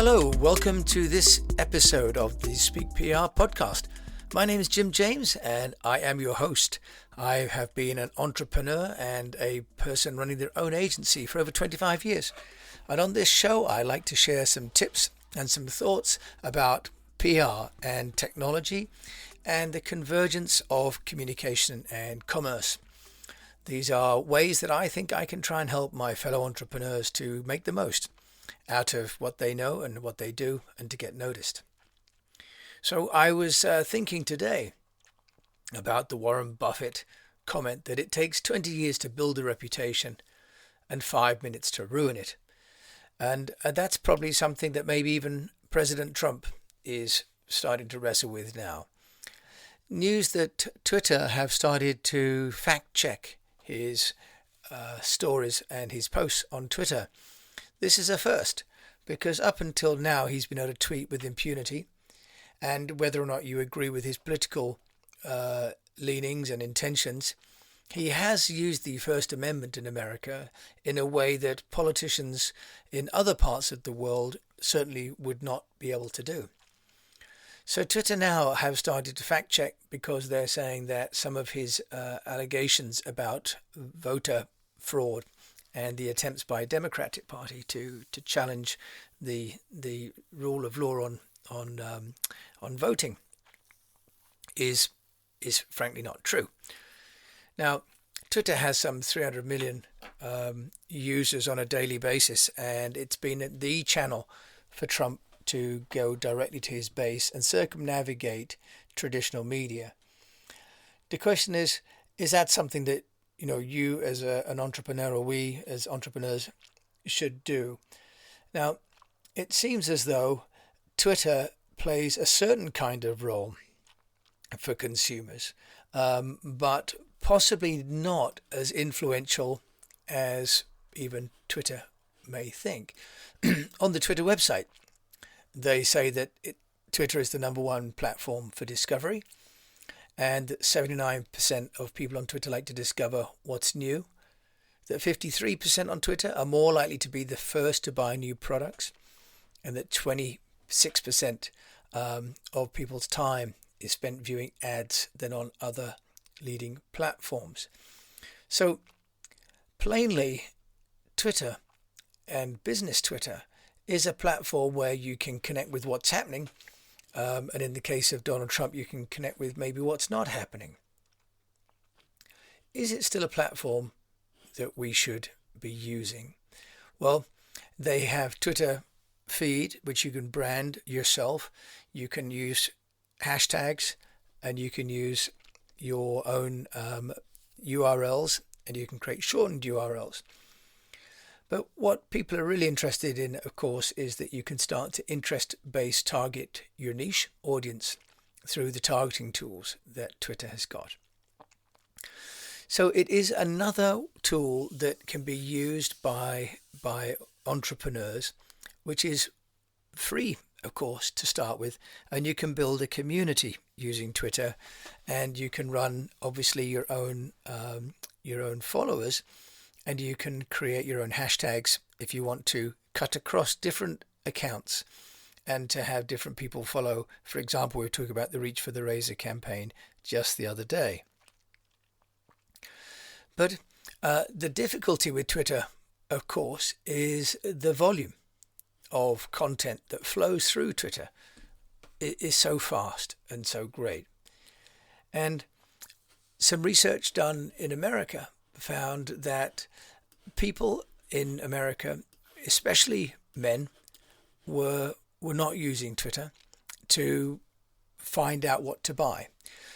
Hello, welcome to this episode of the Speak PR podcast. My name is Jim James and I am your host. I have been an entrepreneur and a person running their own agency for over 25 years. And on this show, I like to share some tips and some thoughts about PR and technology and the convergence of communication and commerce. These are ways that I think I can try and help my fellow entrepreneurs to make the most out of what they know and what they do and to get noticed. So I was thinking today about the Warren Buffett comment that it takes 20 years to build a reputation and 5 minutes to ruin it. And that's probably something that maybe even President Trump is starting to wrestle with now. News that Twitter have started to fact check his stories and his posts on Twitter. This is a first, because up until now he's been able to tweet with impunity, and whether or not you agree with his political leanings and intentions, he has used the First Amendment in America in a way that politicians in other parts of the world certainly would not be able to do. So Twitter now have started to fact check because they're saying that some of his allegations about voter fraud and the attempts by Democratic Party to challenge the rule of law on voting is frankly not true. Now, Twitter has some 300 million users on a daily basis, and it's been the channel for Trump to go directly to his base and circumnavigate traditional media. The question is that something that you as an entrepreneur, or we as entrepreneurs, should do? Now, it seems as though Twitter plays a certain kind of role for consumers, but possibly not as influential as even Twitter may think. On the Twitter website, they say that Twitter is the number one platform for discovery, and that 79% of people on Twitter like to discover what's new, that 53% on Twitter are more likely to be the first to buy new products, and that 26% of people's time is spent viewing ads than on other leading platforms. So plainly, Twitter and business Twitter is a platform where you can connect with what's happening. And in the case of Donald Trump, you can connect with maybe what's not happening. Is it still a platform that we should be using? Well, they have Twitter feed, which you can brand yourself. You can use hashtags, and you can use your own URLs, and you can create shortened URLs. But what people are really interested in, of course, is that you can start to interest-based target your niche audience through the targeting tools that Twitter has got. So it is another tool that can be used by entrepreneurs, which is free, of course, to start with, and you can build a community using Twitter, and you can run obviously your own followers. And you can create your own hashtags if you want to cut across different accounts and to have different people follow. For example, we were talking about the Reach for the Razor campaign just the other day. But the difficulty with Twitter, of course, is the volume of content that flows through Twitter. It is so fast and so great. And some research done in America found that people in America, especially men, were not using Twitter to find out what to buy.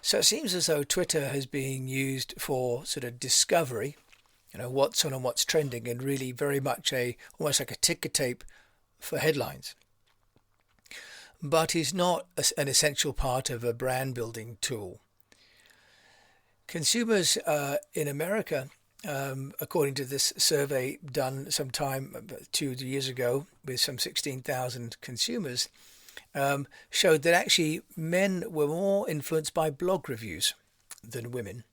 So it seems as though Twitter has been used for sort of discovery, what's on and what's trending, and really very much almost like a ticker tape for headlines. But is not an essential part of a brand building tool. Consumers in America, according to this survey done sometime 2 years ago with some 16,000 consumers, showed that actually men were more influenced by blog reviews than women,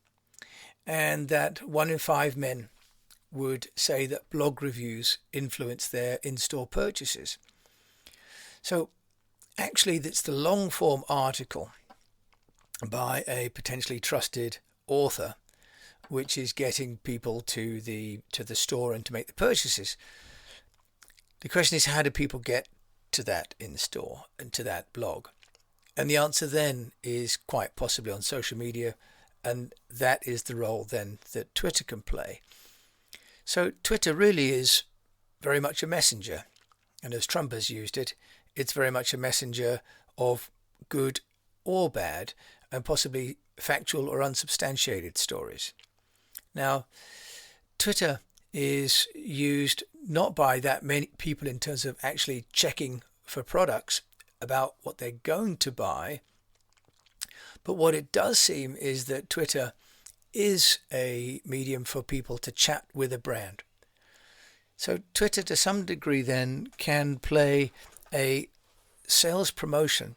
and that 1 in 5 men would say that blog reviews influence their in-store purchases. So actually, that's the long form article by a potentially trusted author, which is getting people to the store and to make the purchases. The question is, how do people get to that in store and to that blog? And the answer then is quite possibly on social media, and that is the role then that Twitter can play. So Twitter really is very much a messenger, and as Trump has used it, it's very much a messenger of good or bad, and possibly factual or unsubstantiated stories. Now, Twitter is used not by that many people in terms of actually checking for products about what they're going to buy, but what it does seem is that Twitter is a medium for people to chat with a brand. So Twitter to some degree then can play a sales promotion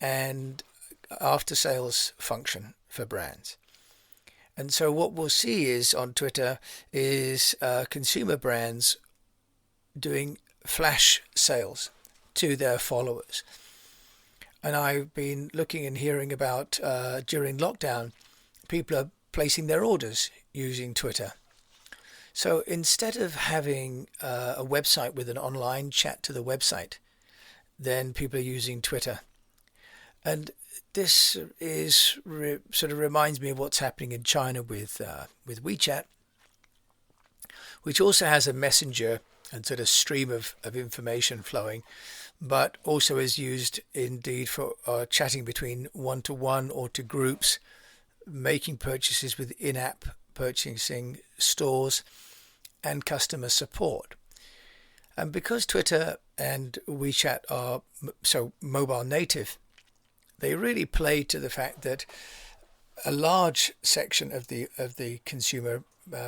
and after sales function for brands. And so what we'll see is on Twitter is consumer brands doing flash sales to their followers. And I've been looking and hearing about during lockdown, people are placing their orders using Twitter. So instead of having a website with an online chat to the website, then people are using Twitter. And this is sort of reminds me of what's happening in China with WeChat, which also has a messenger and sort of stream of information flowing, but also is used indeed for chatting between one-to-one or to groups, making purchases with in-app purchasing, stores, and customer support. And because Twitter and WeChat are so mobile native, they really play to the fact that a large section of the consumer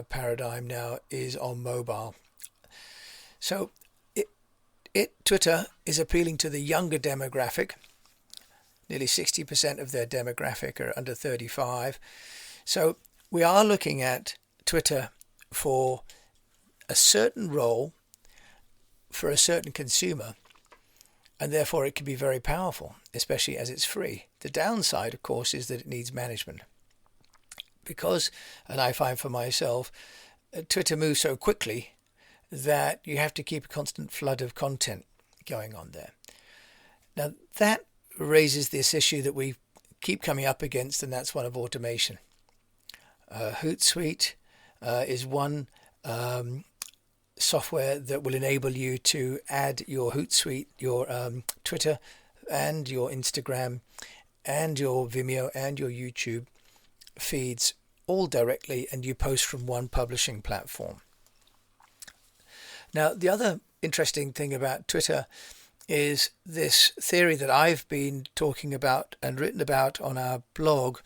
paradigm now is on mobile. So Twitter is appealing to the younger demographic. Nearly 60% of their demographic are under 35. So we are looking at Twitter for a certain role for a certain consumer, and therefore it can be very powerful, especially as it's free. The downside, of course, is that it needs management. Because, and I find for myself, Twitter moves so quickly that you have to keep a constant flood of content going on there. Now that raises this issue that we keep coming up against, and that's one of automation. Hootsuite is one software that will enable you to add your Hootsuite, your Twitter and your Instagram and your Vimeo and your YouTube feeds all directly, and you post from one publishing platform. Now, the other interesting thing about Twitter is this theory that I've been talking about and written about on our blog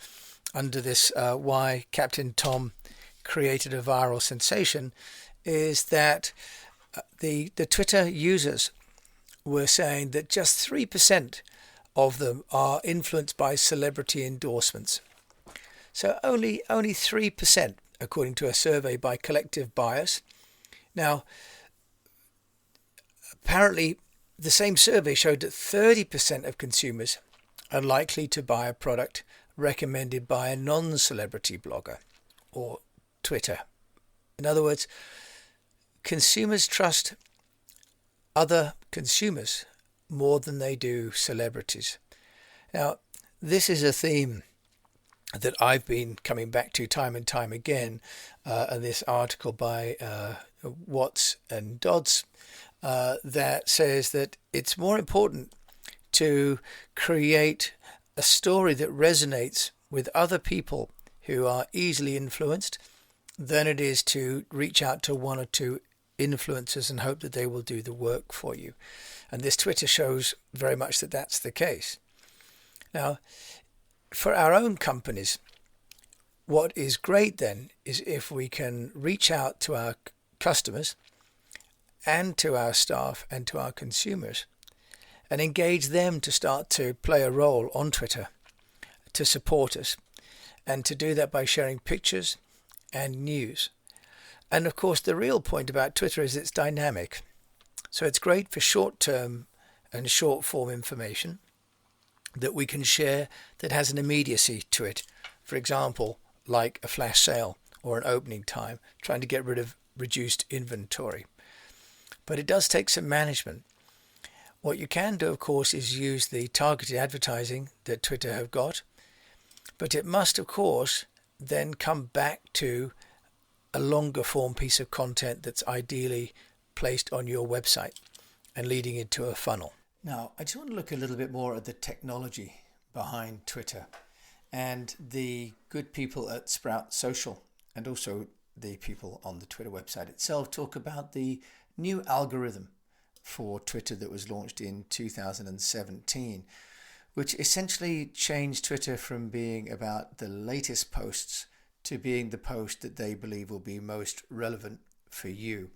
under this Why Captain Tom Created a Viral Sensation, is that the Twitter users were saying that just 3% of them are influenced by celebrity endorsements. So only 3%, according to a survey by Collective Bias. Now, apparently, the same survey showed that 30% of consumers are likely to buy a product recommended by a non-celebrity blogger or Twitter. In other words, consumers trust other consumers more than they do celebrities. Now, this is a theme that I've been coming back to time and time again, and this article by Watts and Dodds that says that it's more important to create a story that resonates with other people who are easily influenced than it is to reach out to one or two influencers and hope that they will do the work for you. And this Twitter shows very much that that's the case. Now, for our own companies, what is great then is if we can reach out to our customers and to our staff and to our consumers and engage them to start to play a role on Twitter to support us, and to do that by sharing pictures and news. And of course, the real point about Twitter is it's dynamic. So it's great for short-term and short form information that we can share that has an immediacy to it. For example, like a flash sale or an opening time, trying to get rid of reduced inventory. But it does take some management. What you can do, of course, is use the targeted advertising that Twitter have got, but it must, of course, then come back to a longer form piece of content that's ideally placed on your website and leading into a funnel. Now, I just want to look a little bit more at the technology behind Twitter, and the good people at Sprout Social and also the people on the Twitter website itself talk about the new algorithm for Twitter that was launched in 2017, which essentially changed Twitter from being about the latest posts to being the post that they believe will be most relevant for you.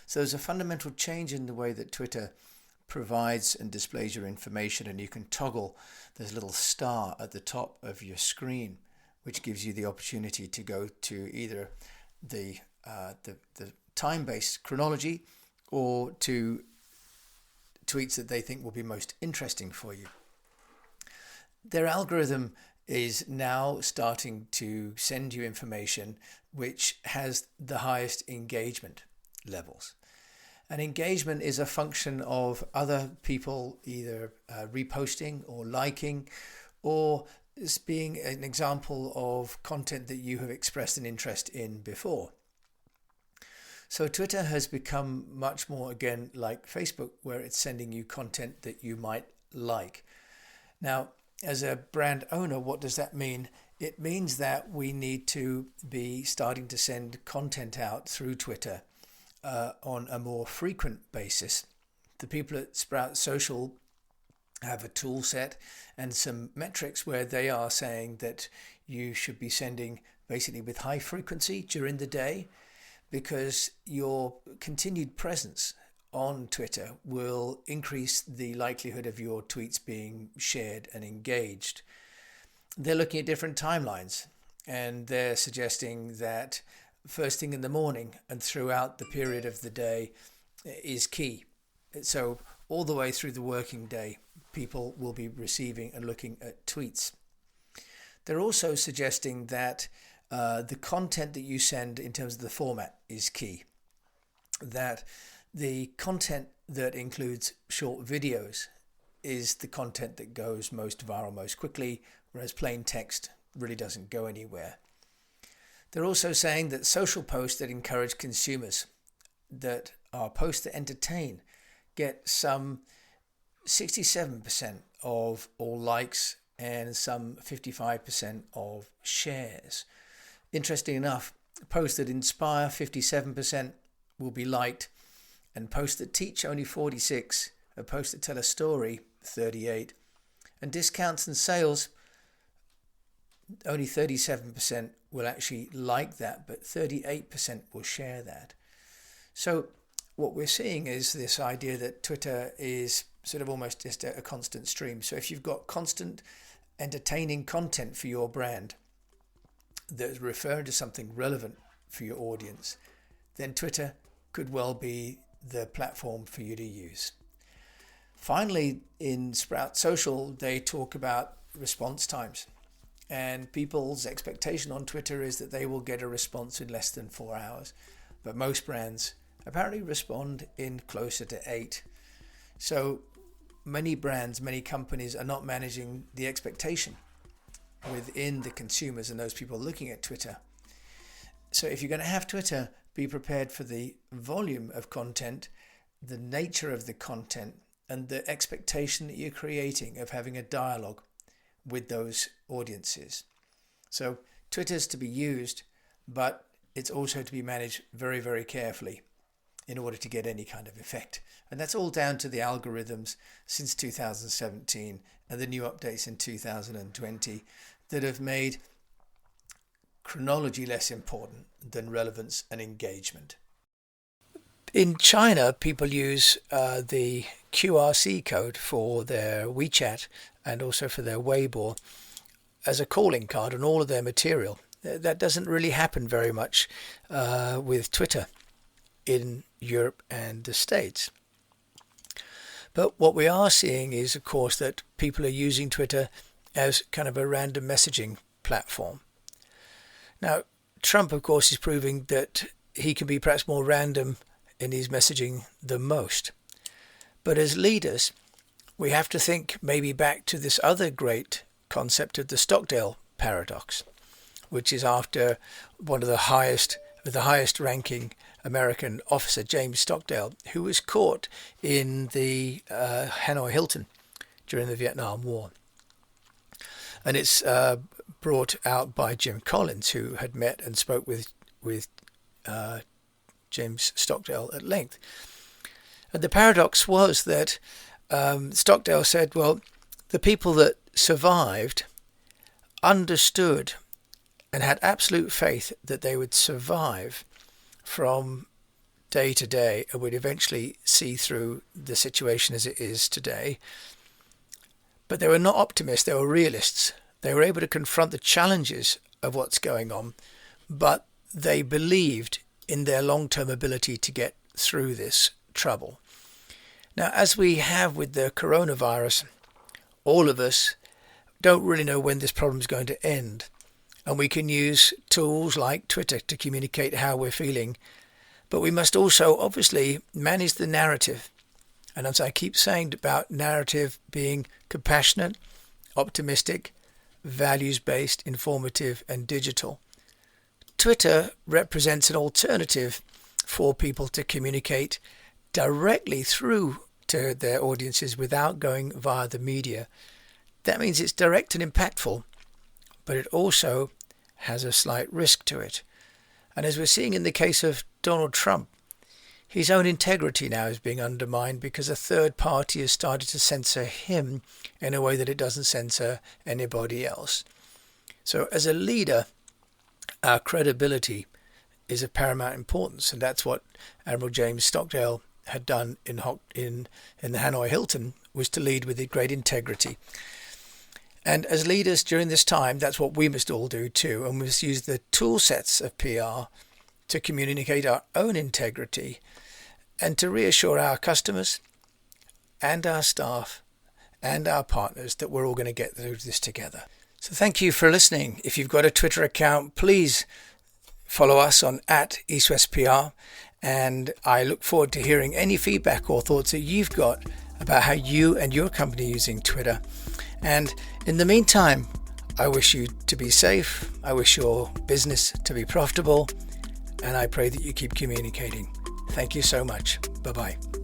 So there's a fundamental change in the way that Twitter provides and displays your information, and you can toggle this little star at the top of your screen, which gives you the opportunity to go to either the time-based chronology or to tweets that they think will be most interesting for you. Their algorithm is now starting to send you information which has the highest engagement levels. And engagement is a function of other people either reposting or liking, or as being an example of content that you have expressed an interest in before. So Twitter has become much more, again, like Facebook, where it's sending you content that you might like. Now, as a brand owner, what does that mean? It means that we need to be starting to send content out through Twitter on a more frequent basis. The people at Sprout Social have a tool set and some metrics where they are saying that you should be sending basically with high frequency during the day, because your continued presence on Twitter will increase the likelihood of your tweets being shared and engaged. They're looking at different timelines, and they're suggesting that first thing in the morning and throughout the period of the day is key. So all the way through the working day, people will be receiving and looking at tweets. They're also suggesting that the content that you send in terms of the format is key. That the content that includes short videos is the content that goes most viral most quickly, whereas plain text really doesn't go anywhere. They're also saying that social posts that encourage consumers, that are posts that entertain, get some 67% of all likes and some 55% of shares. Interesting enough, posts that inspire, 57% will be liked, and posts that teach, only 46%, and posts that tell a story, 38%, and discounts and sales, only 37% will actually like that, but 38% will share that. So what we're seeing is this idea that Twitter is sort of almost just a constant stream. So if you've got constant entertaining content for your brand that's referring to something relevant for your audience, then Twitter could well be the platform for you to use. Finally, in Sprout Social, they talk about response times. And people's expectation on Twitter is that they will get a response in less than 4 hours. But most brands apparently respond in closer to 8. So many brands, many companies are not managing the expectation within the consumers and those people looking at Twitter. So if you're going to have Twitter, be prepared for the volume of content, the nature of the content, and the expectation that you're creating of having a dialogue with those audiences. So Twitter's to be used, but it's also to be managed very, very carefully in order to get any kind of effect. And that's all down to the algorithms since 2017 and the new updates in 2020 that have made chronology less important than relevance and engagement. In China, people use the QRC code for their WeChat and also for their Weibo as a calling card on all of their material. That doesn't really happen very much with Twitter in Europe and the States. But what we are seeing is, of course, that people are using Twitter as kind of a random messaging platform. Now, Trump, of course, is proving that he can be perhaps more random in his messaging than most. But as leaders, we have to think maybe back to this other great concept of the Stockdale Paradox, which is after one of the highest ranking American officer, James Stockdale, who was caught in the Hanoi Hilton during the Vietnam War. And it's brought out by Jim Collins, who had met and spoke with James Stockdale at length. And the paradox was that Stockdale said, well, the people that survived understood and had absolute faith that they would survive from day to day and would eventually see through the situation as it is today. But they were not optimists, they were realists. They were able to confront the challenges of what's going on, but they believed in their long-term ability to get through this trouble. Now, as we have with the coronavirus, all of us don't really know when this problem is going to end. And we can use tools like Twitter to communicate how we're feeling. But we must also obviously manage the narrative. And as I keep saying about narrative being compassionate, optimistic, values-based, informative and digital, Twitter represents an alternative for people to communicate directly through to their audiences without going via the media. That means it's direct and impactful, but it also has a slight risk to it. And as we're seeing in the case of Donald Trump, his own integrity now is being undermined because a third party has started to censor him in a way that it doesn't censor anybody else. So as a leader, our credibility is of paramount importance, and that's what Admiral James Stockdale had done in the Hanoi Hilton, was to lead with great integrity. And as leaders during this time, that's what we must all do too, and we must use the tool sets of PR to communicate our own integrity and to reassure our customers and our staff and our partners that we're all going to get through this together. So thank you for listening. If you've got a Twitter account, please follow us on @EASTWEST and I look forward to hearing any feedback or thoughts that you've got about how you and your company are using Twitter. And in the meantime, I wish you to be safe, I wish your business to be profitable, and I pray that you keep communicating. Thank you so much. Bye-bye.